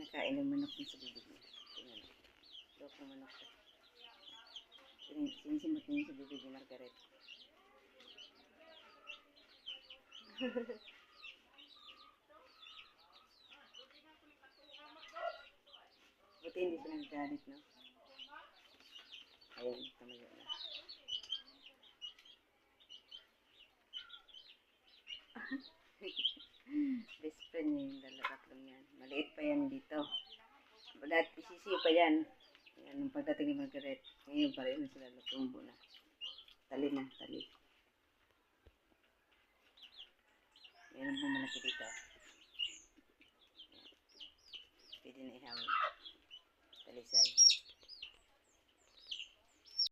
Kinakain ng manok sa bibig niya. Tingnan mo. Lok ng manok. Sinisimot niya sa bibig ni Margaret. Buti hindi siya nagagalit, no? Ayun, tumayo na. Best friend niya yung tatlong yan. Maliit pa yan dito. Dati isisiyo pa yan. Yan, nung pagdating ni Margaret. Ngayon pa rin na sila lutumbo na. Tali na, tali. Meron pong malaki dito. Pwede na ihawin. Talisay.